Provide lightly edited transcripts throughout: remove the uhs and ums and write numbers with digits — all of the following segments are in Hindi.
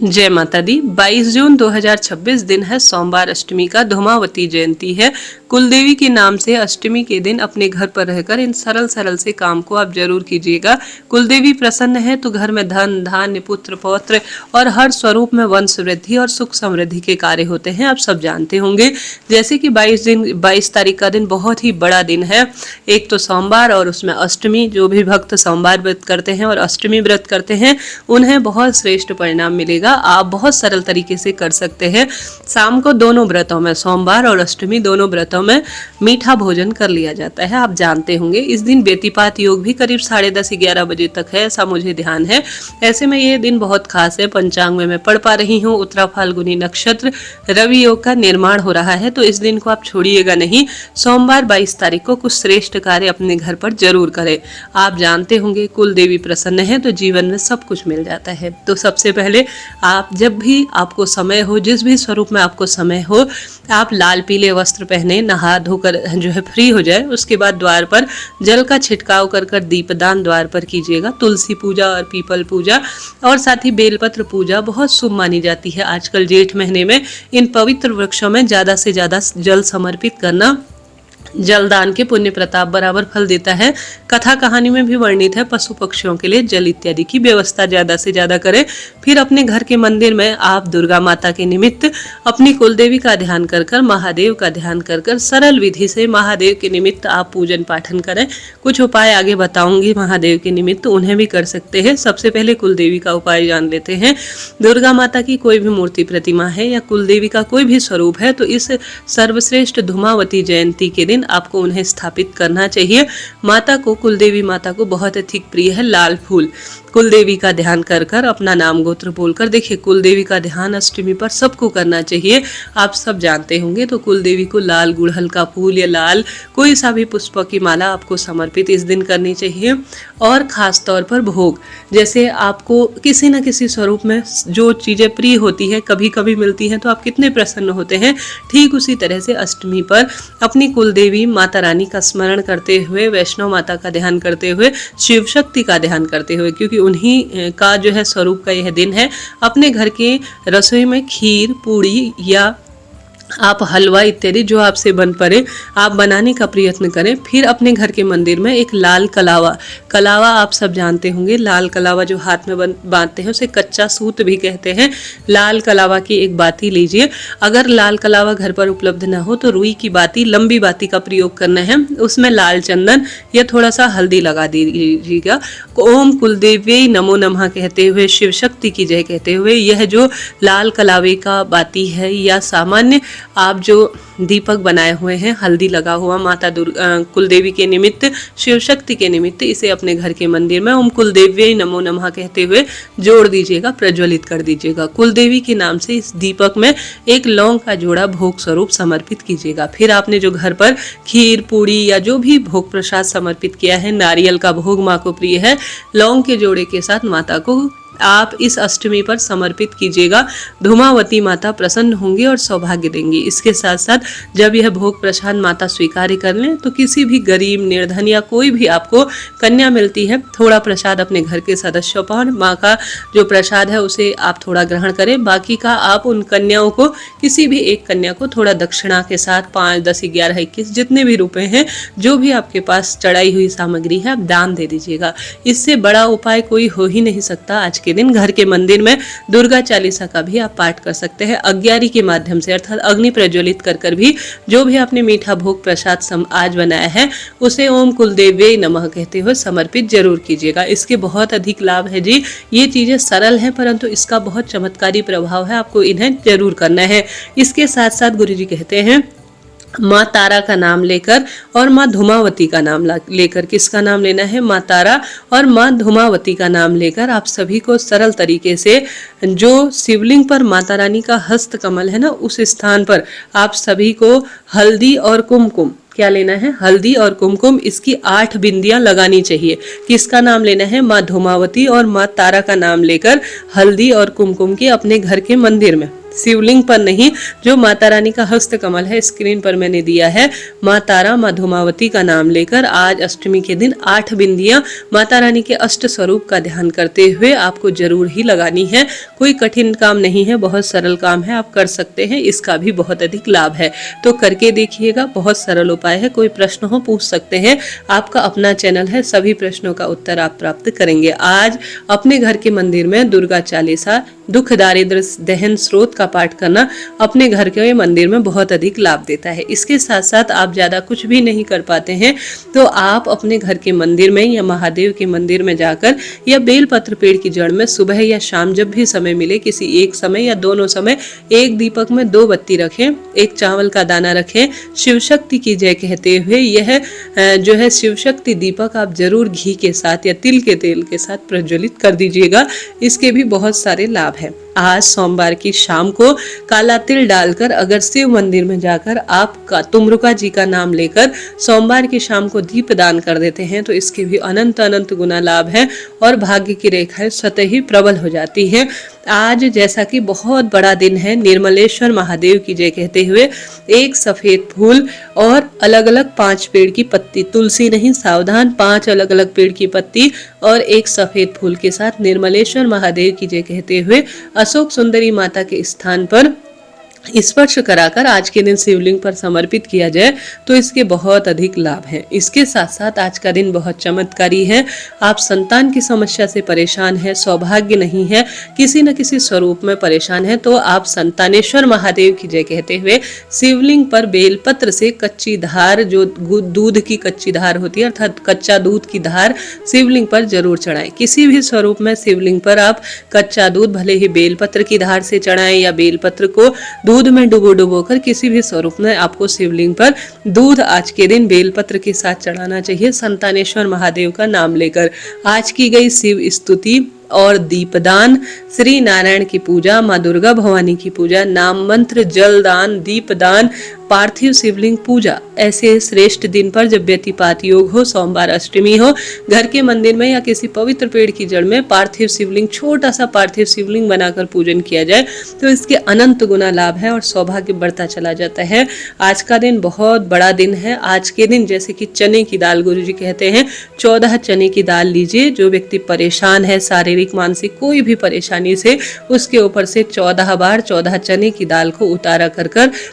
जय माता दी। 22 जून 2026 दिन है, सोमवार, अष्टमी का, धूमावती जयंती है। कुलदेवी के नाम से अष्टमी के दिन अपने घर पर रहकर इन सरल सरल से काम को आप जरूर कीजिएगा। कुलदेवी प्रसन्न है तो घर में धन धान्य पुत्र पौत्र और हर स्वरूप में वंश वृद्धि और सुख समृद्धि के कार्य होते हैं, आप सब जानते होंगे। जैसे कि 22 तारीख का दिन बहुत ही बड़ा दिन है। एक तो सोमवार और उसमें अष्टमी। जो भी भक्त सोमवार व्रत करते हैं और अष्टमी व्रत करते हैं उन्हें बहुत श्रेष्ठ परिणाम मिलेगा। आप बहुत सरल तरीके से कर सकते हैं। शाम को दोनों व्रतों में, सोमवार और अष्टमी दोनों व्रतों में मीठा भोजन कर लिया जाता है, आप जानते होंगे। इस दिन व्यतिपात योग भी करीब 10:30-11 बजे तक है, ऐसा मुझे ध्यान है। ऐसे में ये दिन बहुत खास है। पंचांग में मैं पढ़ पा रही हूँ, उत्तरा फाल्गुनी नक्षत्र, रवि योग का निर्माण हो रहा है, तो इस दिन को आप छोड़िएगा नहीं। सोमवार 22 तारीख को कुछ श्रेष्ठ कार्य अपने घर पर जरूर करें। आप जानते होंगे कुल देवी प्रसन्न है तो जीवन में सब कुछ मिल जाता है। तो सबसे पहले आप जब भी आपको समय हो, जिस भी स्वरूप में आपको समय हो, आप लाल पीले वस्त्र पहने, नहा धोकर जो है फ्री हो जाए, उसके बाद द्वार पर जल का छिड़काव कर कर दीपदान द्वार पर कीजिएगा। तुलसी पूजा और पीपल पूजा और साथ ही बेलपत्र पूजा बहुत शुभ मानी जाती है। आजकल जेठ महीने में इन पवित्र वृक्षों में ज्यादा से ज्यादा जल समर्पित करना जलदान के पुण्य प्रताप बराबर फल देता है। कथा कहानी में भी वर्णित है, पशु पक्षियों के लिए जल इत्यादि की व्यवस्था ज्यादा से ज्यादा करें। फिर अपने घर के मंदिर में आप दुर्गा माता के निमित्त अपनी कुलदेवी का ध्यान कर कर, महादेव का ध्यान कर कर, सरल विधि से महादेव के निमित्त आप पूजन पाठन करें। कुछ उपाय आगे बताऊंगी महादेव के निमित्त, उन्हें भी कर सकते हैं। सबसे पहले कुलदेवी का उपाय जान लेते हैं। दुर्गा माता की कोई भी मूर्ति प्रतिमा है या कुलदेवी का कोई भी स्वरूप है तो इस सर्वश्रेष्ठ धूमावती जयंती के दिन आपको उन्हें स्थापित करना चाहिए। माता को, कुलदेवी माता को बहुत अधिक प्रिय है लाल फूल। कुलदेवी का ध्यान कर कर, अपना नाम गोत्र बोलकर, देखिए कुलदेवी का ध्यान अष्टमी पर सबको करना चाहिए, आप सब जानते होंगे। तो कुलदेवी को लाल गुड़हल का फूल या लाल कोई सा भी पुष्प की माला आपको समर्पित इस दिन करनी चाहिए। और खास तौर पर भोग, जैसे आपको किसी न किसी स्वरूप में जो चीजें प्रिय होती है, कभी कभी मिलती हैं तो आप कितने प्रसन्न होते हैं, ठीक उसी तरह से अष्टमी पर अपनी कुलदेवी माता रानी का स्मरण करते हुए, वैष्णव माता का ध्यान करते हुए, शिव शक्ति का ध्यान करते हुए, क्योंकि उन्हीं का जो है स्वरूप का यह दिन है, अपने घर के रसोई में खीर पूड़ी या आप हलवा इत्यादि जो आपसे बन पड़े आप बनाने का प्रयत्न करें। फिर अपने घर के मंदिर में एक लाल कलावा, कलावा आप सब जानते होंगे, लाल कलावा जो हाथ में बांधते हैं उसे कच्चा सूत भी कहते हैं। लाल कलावा की एक बाती लीजिए। अगर लाल कलावा घर पर उपलब्ध न हो तो रुई की बाती, लंबी बाती का प्रयोग करना है। उसमें लाल चंदन या थोड़ा सा हल्दी लगा दीजिएगा। ओम कुलदेवी नमो नमः कहते हुए, शिव शक्ति की जय कहते हुए, यह जो लाल कलावे का बाती है या सामान्य आप जो दीपक बनाए हुए हैं हल्दी लगा हुआ माता कुलदेवी के निमित्त, शिव शक्ति के निमित्त, इसे अपने घर के मंदिर में ओम कुलदेवी नमो नमः कहते हुए जोड़ दीजिएगा, प्रज्वलित कर दीजिएगा। कुलदेवी के नाम से इस दीपक में एक लौंग का जोड़ा भोग स्वरूप समर्पित कीजिएगा। फिर आपने जो घर पर खीर पूड़ी या जो भी भोग प्रसाद समर्पित किया है, नारियल का भोग माँ को प्रिय है, लौंग के जोड़े के साथ माता को आप इस अष्टमी पर समर्पित कीजिएगा। धूमावती माता प्रसन्न होंगी और सौभाग्य देंगी। इसके साथ साथ जब यह भोग प्रसाद माता स्वीकार कर लें तो किसी भी गरीब निर्धन या कोई भी आपको कन्या मिलती है, थोड़ा प्रसाद अपने घर के सदस्यों पर, माँ का जो प्रसाद है उसे आप थोड़ा ग्रहण करें। बाकी का आप उन कन्याओं को, किसी भी एक कन्या को थोड़ा दक्षिणा के साथ 5, 10, 11, 21 जितने भी रुपए हैं, जो भी आपके पास चढ़ाई हुई सामग्री है, आप दान दे दीजिएगा। इससे बड़ा उपाय कोई हो ही नहीं सकता। आज के दिन घर के मंदिर में दुर्गा चालीसा का भी आप पाठ कर सकते हैं अग्यारी के माध्यम से, अर्थात अग्नि प्रज्वलित कर कर भी जो भी आपने मीठा भोग प्रसाद आज बनाया है उसे ओम कुलदेवी नमः कहते हुए समर्पित जरूर कीजिएगा। इसके बहुत अधिक लाभ है जी। ये चीजें सरल हैं परंतु इसका बहुत चमत्कारी प्रभाव है, आपको इन्हें जरूर करना है। इसके साथ साथ गुरुजी कहते हैं माँ तारा का नाम लेकर और माँ धूमावती का नाम लेकर, किसका नाम लेना है? माँ तारा और माँ धूमावती का नाम लेकर आप सभी को सरल तरीके से जो शिवलिंग पर माता रानी का हस्त कमल है ना, उस स्थान पर आप सभी को हल्दी और कुमकुम, क्या लेना है? हल्दी और कुमकुम, इसकी 8 बिंदियां लगानी चाहिए। किसका नाम लेना है? माँ धूमावती और माँ तारा का नाम लेकर हल्दी और कुमकुम की अपने घर के मंदिर में शिवलिंग पर नहीं, जो माता रानी का हस्त कमल है स्क्रीन पर मैंने दिया है, माँ तारा माँ धूमावती का नाम लेकर आज अष्टमी के दिन 8 बिंदियां माता रानी के अष्ट स्वरूप का ध्यान करते हुए आपको जरूर ही लगानी है। कोई कठिन काम नहीं है, बहुत सरल काम है, आप कर सकते हैं, इसका भी बहुत अधिक लाभ है। तो करके देखिएगा, बहुत सरल उपाय है। कोई प्रश्न हो पूछ सकते हैं, आपका अपना चैनल है, सभी प्रश्नों का उत्तर आप प्राप्त करेंगे। आज अपने घर के मंदिर में दुर्गा चालीसा, दुख दारिद्र दहन स्रोत का पाठ करना अपने घर के मंदिर में बहुत अधिक लाभ देता है। इसके साथ साथ आप ज्यादा कुछ भी नहीं कर पाते हैं तो आप अपने घर के मंदिर में या महादेव के मंदिर में जाकर या बेलपत्र पेड़ की जड़ में सुबह या शाम जब भी समय मिले, किसी एक समय या दोनों समय, एक दीपक में 2 बत्ती रखें, एक चावल का दाना रखें, शिव शक्ति की जय कहते हुए यह जो है शिव शक्ति दीपक आप जरूर घी के साथ या तिल के तेल के साथ प्रज्वलित कर दीजिएगा। इसके भी बहुत सारे लाभ हैं। आज सोमवार की शाम को काला तिल डालकर अगर शिव मंदिर में जाकर आप तुमरुका जी का नाम लेकर सोमवार की शाम को दीप दान कर देते हैं तो इसके भी अनंत अनंत गुना लाभ है और भाग्य की रेखाएं स्वतः ही प्रबल हो जाती है। आज जैसा कि बहुत बड़ा दिन है, निर्मलेश्वर महादेव की जय कहते हुए एक सफेद फूल और अलग अलग 5 पेड़ की पत्ती, तुलसी नहीं सावधान, 5 अलग अलग पेड़ की पत्ती और एक सफेद फूल के साथ निर्मलेश्वर महादेव की जय कहते हुए अशोक सुंदरी माता के स्थान पर स्पर्श कराकर आज के दिन शिवलिंग पर समर्पित किया जाए तो इसके बहुत अधिक लाभ हैं। इसके साथ साथ आज का दिन बहुत चमत्कारी है। आप संतान की समस्या से परेशान है, सौभाग्य नहीं है, किसी न किसी स्वरूप में परेशान है तो आप संतानेश्वर महादेव की जय कहते हुए शिवलिंग पर बेलपत्र से कच्ची धार, जो दूध की कच्ची धार होती है अर्थात कच्चा दूध की धार शिवलिंग पर जरूर चढ़ाएं। किसी भी स्वरूप में शिवलिंग पर आप कच्चा दूध भले ही बेलपत्र की धार से चढ़ाएं या बेलपत्र को दूध में डुबो कर किसी भी स्वरूप में आपको शिवलिंग पर दूध आज के दिन बेलपत्र के साथ चढ़ाना चाहिए संतानेश्वर महादेव का नाम लेकर। आज की गई शिव स्तुति और दीपदान, श्री नारायण की पूजा, माँ दुर्गा भवानी की पूजा, नाम मंत्र, जलदान, दीपदान, पार्थिव शिवलिंग पूजा, ऐसे श्रेष्ठ दिन पर जब व्यतिपात योग हो, सोमवार अष्टमी हो, घर के मंदिर में या किसी पवित्र पेड़ की जड़ में पार्थिव शिवलिंग, छोटा सा पार्थिव शिवलिंग बनाकर पूजन किया जाए तो इसके अनंत गुना लाभ है और सौभाग्य बढ़ता चला जाता है। आज का दिन बहुत बड़ा दिन है। आज के दिन जैसे कि चने की दाल, गुरु जी कहते हैं 14 चने की दाल लीजिए। जो व्यक्ति परेशान है, शारीरिक मानसिक कोई भी परेशानी से, उसके ऊपर से 14 बार 14 चने की दाल को उतारा कर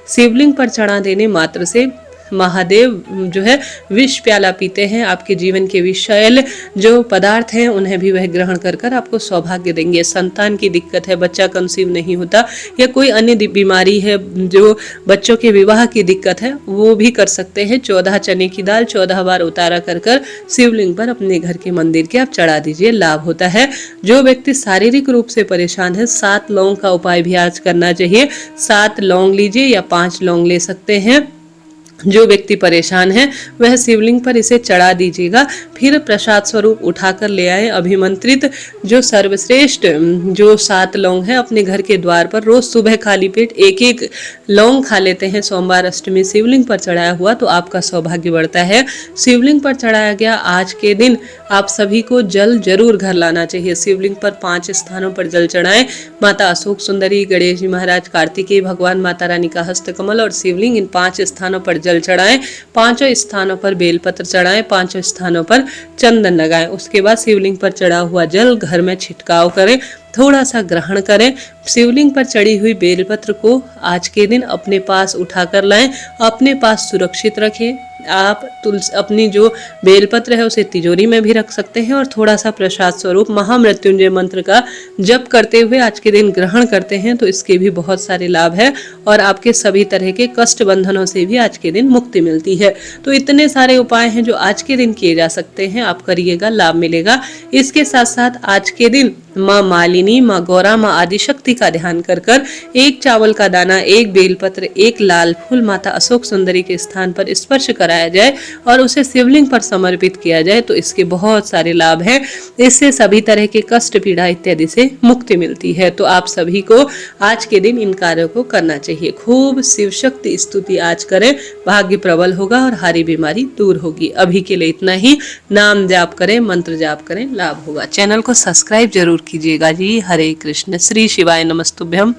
शिवलिंग पर चढ़ा देने मात्र से महादेव जो है विष प्याला पीते हैं। आपके जीवन के विषैल जो पदार्थ हैं उन्हें भी वह ग्रहण कर आपको सौभाग्य देंगे। संतान की दिक्कत है, बच्चा कंसीव नहीं होता या कोई अन्य बीमारी है, जो बच्चों के विवाह की दिक्कत है, वो भी कर सकते हैं। 14 चने की दाल 14 बार उतारा कर शिवलिंग पर अपने घर के मंदिर के आप चढ़ा दीजिए, लाभ होता है। जो व्यक्ति शारीरिक रूप से परेशान है, 7 लौंग का उपाय भी आज करना चाहिए। 7 लौंग लीजिए या 5 लौंग ले सकते हैं। जो व्यक्ति परेशान है वह शिवलिंग पर इसे चढ़ा दीजिएगा, फिर प्रसाद स्वरूप उठाकर ले आए। अभिमंत्रित जो सर्वश्रेष्ठ जो 7 लौंग है अपने घर के द्वार पर रोज सुबह खाली पेट 1-1 लौंग खा लेते हैं सोमवार अष्टमी शिवलिंग पर चढ़ाया हुआ तो आपका सौभाग्य बढ़ता है। शिवलिंग पर चढ़ाया गया आज के दिन आप सभी को जल जरूर घर लाना चाहिए। शिवलिंग पर 5 स्थानों पर जल चढ़ाएं। माता अशोक सुंदरी, गणेश जी महाराज, कार्तिकेय भगवान, माता रानी का हस्तकमल और शिवलिंग, इन 5 स्थानों पर जल चढ़ाएं। 5 स्थानों पर बेलपत्र चढ़ाएं, 5 स्थानों पर चंदन लगाएं। उसके बाद शिवलिंग पर चढ़ा हुआ जल घर में छिड़काव करें, थोड़ा सा ग्रहण करें। शिवलिंग पर चढ़ी हुई बेलपत्र को आज के दिन अपने पास उठाकर लाएं, अपने पास सुरक्षित रखें। आप अपनी जो बेलपत्र है उसे तिजोरी में भी रख सकते हैं और थोड़ा सा प्रसाद स्वरूप महामृत्युंजय मंत्र का जप करते हुए आज के दिन ग्रहण करते हैं तो इसके भी बहुत सारे लाभ है और आपके सभी तरह के कष्ट बंधनों से भी आज के दिन मुक्ति मिलती है। तो इतने सारे उपाय हैं जो आज के दिन किए जा सकते हैं, आप करिएगा, लाभ मिलेगा। इसके साथ साथ आज के दिन माँ मालिनी, माँ गौरा, माँ आदिशक्ति का ध्यान कर 1 चावल का दाना, 1 बेलपत्र, 1 लाल फूल माता अशोक सुंदरी के स्थान पर स्पर्श कराया जाए और उसे शिवलिंग पर समर्पित किया जाए तो इसके बहुत सारे लाभ हैं। इससे सभी तरह के कष्ट, पीड़ा इत्यादि से मुक्ति मिलती है। तो आप सभी को आज के दिन इन कार्यों को करना चाहिए। खूब शिव शक्ति स्तुति आज करें, भाग्य प्रबल होगा और हारी बीमारी दूर होगी। अभी के लिए इतना ही। नाम जाप करें, मंत्र जाप करें, लाभ होगा। चैनल को सब्सक्राइब जरूर कीजिएगा जी। हरे कृष्ण। श्री शिवाय नमस्तुभ्यम।